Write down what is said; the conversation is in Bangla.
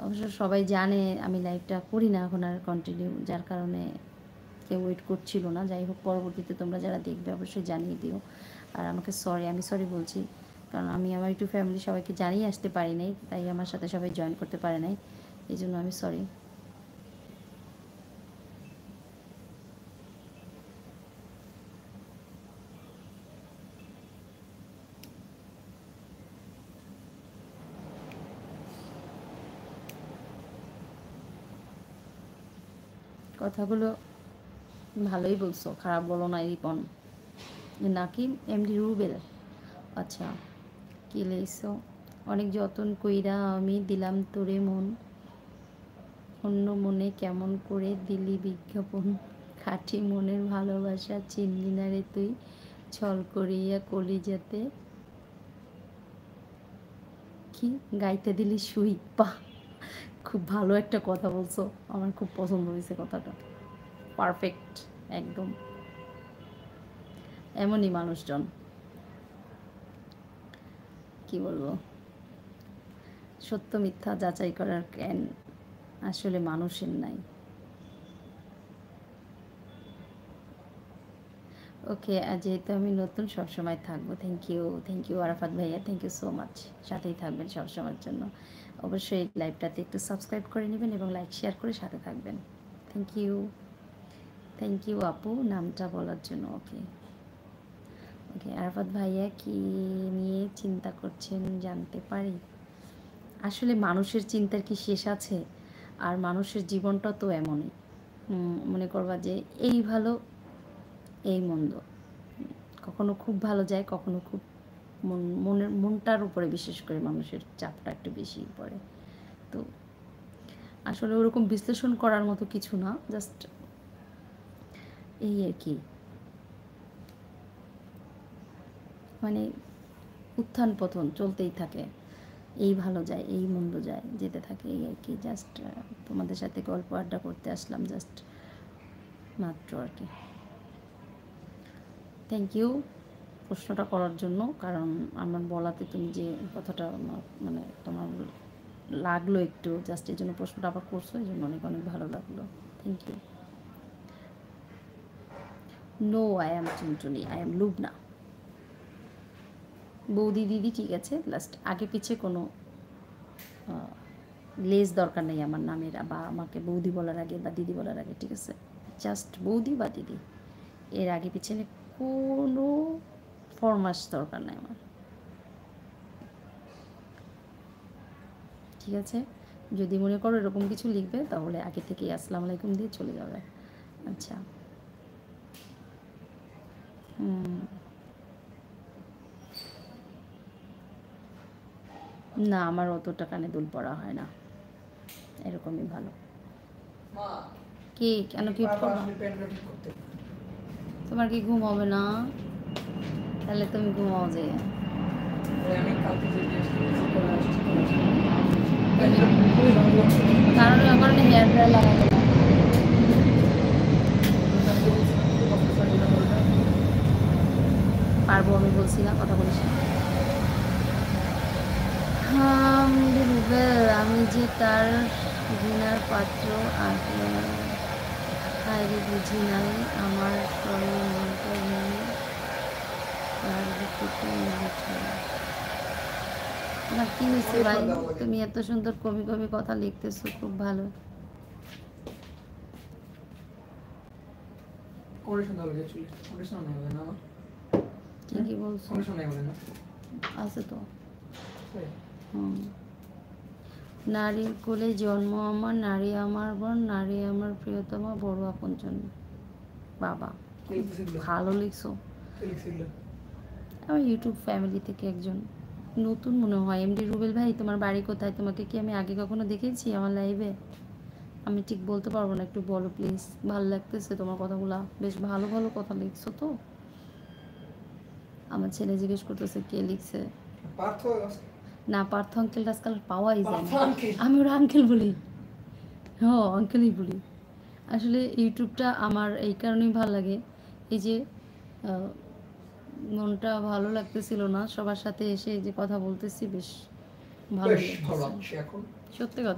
অবশ্য সবাই জানে আমি লাইভটা করি না এখন আর কন্টিনিউ, যার কারণে কেউ ওয়েট করছিল না। যাই হোক, পরবর্তীতে তোমরা যারা দেখবে অবশ্যই জানিয়ে দিও। আর আমাকে সরি, আমি সরি বলছি, কারণ আমি আমার ইউটিউব ফ্যামিলি সবাইকে জানিয়ে আসতে পারি নাই, তাই আমার সাথে সবাই জয়েন করতে পারে নাই, এই জন্য আমি সরি। কথাগুলো ভালোই বলছো, খারাপ বলো না রিপন। নাকি এমডি রুবেল, আচ্ছা কি লেইছো? অনেক যতন কইরা আমি দিলাম তোরে মন, অন্য মনে কেমন করে দিলি বিজ্ঞাপন, খাঁটি মনের ভালোবাসা চিনলি না রে তুই, ছল করিয়া কলিজাতে কি গাইতে দিলি সুই। বাহ, খুব ভালো একটা কথা বলছো, আমার খুব পছন্দ হয়েছে কথাটা, পারফেক্ট একদম। এমনই মানুষজন, কি বলবো, সত্য মিথ্যা যাচাই করার জ্ঞান আসলে মানুষের নাই। ওকে, আর যেহেতু আমি নতুন সবসময় থাকবো। থ্যাংক ইউ আরাফাত ভাইয়া, থ্যাংক ইউ সো মাচ, সাথেই থাকবেন সবসময়ের জন্য। অবশ্যই লাইভটাতে একটু সাবস্ক্রাইব করে নেবেন এবং লাইক শেয়ার করে সাথে থাকবেন। থ্যাংক ইউ আপু নামটা বলার জন্য। ওকে ওকে, আরাফাত ভাইয়া কি নিয়ে চিন্তা করছেন জানতে পারি? আসলে মানুষের চিন্তার কি শেষ আছে? আর মানুষের জীবনটা তো এমনই, মনে করবা যে এই ভালো এই মন্দ, কখনো খুব ভালো যায়, কখনো খুব মনটার উপরে বিশেষ করে মানুষের চাপটা একটু বেশি পড়ে। তো আসলে ওরকম বিশ্লেষণ করার মতো কিছু না, জাস্ট এই আর কি, মানে উত্থান পতন চলতেই থাকে, এই ভালো যায় এই মন্দ যায়, যেতে থাকে, এই আর কি। জাস্ট তোমাদের সাথে গল্প আড্ডা করতে আসলাম, জাস্ট মাত্র আর কি। থ্যাংক ইউ প্রশ্নটা করার জন্য, কারণ আমার বলাতে তুমি যে কথাটা মানে তোমার লাগলো একটু, জাস্ট এই জন্য প্রশ্নটা আবার করছো, এই জন্য অনেক অনেক ভালো লাগলো। Thank you. No, I am Chunchuni, I am Lubna. বৌদি দিদি ঠিক আছে, লাস্ট আগে পিছে কোনো লেস দরকার নেই আমার নামের, বা আমাকে বৌদি বলার আগে বা দিদি বলার আগে, ঠিক আছে? জাস্ট বৌদি বা দিদি, এর আগে পিছনে কোনো ফরমাস দরকার নেই আমার, ঠিক আছে? যদি মনে করো এরকম কিছু লিখবে তাহলে আগে থেকেই আসসালামু আলাইকুম দিয়ে চলে যাবে। আচ্ছা, না আমার অতটা কানে দুল পড়া হয় না, এরকমই ভালো। কি কেন কি তোমার কি ঘুম হবে না? তাহলে তুমি ঘুমাও যে। কারণ কারণে হেয়ার ড্রায়ার লাগাবো না, পারবো আমি বলছি না, কথা বলিস না। আমি যে তার ঘৃণার পাত্র, আগে বুঝি নাই আমার সরল মনটা নিয়ে তার বুকুতে না। কি হয়েছে ভাই, তুমি এত সুন্দর কবি কবি কথা লিখতেছো, খুব ভালো। কি বলছো? আছে তো। নারীর কোলে জন্ম আমার, নারী আমার বোন, নারী আমার প্রিয়তমা, বড় আপনজন। বাবা ভালো লিখছো। আমার ইউটিউব ফ্যামিলি থেকে একজন, নতুন মনে হয়। এমডি রুবেল ভাই, তোমার বাড়ি কোথায়? তোমাকে কি আমি আগে কখনো দেখেছি আমার লাইভে? আমি ঠিক বলতে পারবো না, একটু বলো প্লিজ। ভালো লাগতেছে তোমার কথাগুলা, বেশ ভালো ভালো কথা লিখছো তো। আমার ছেলে জিজ্ঞেস করতেছে কে লিখছে। না, পার্থ আঙ্কেল আজকাল পাওয়াই যায় না, আমি ওরা আঙ্কেল বলি, হ্যাঁ আঙ্কেলই বলি। আসলে ইউটিউবটা আমার এই কারণেই ভালো লাগে, এই যে মনটা ভালো লাগতেছিল না, সবার সাথে এসে যে কথা বলতেছি, বেশ ভালো লাগছে, সত্যি কথা।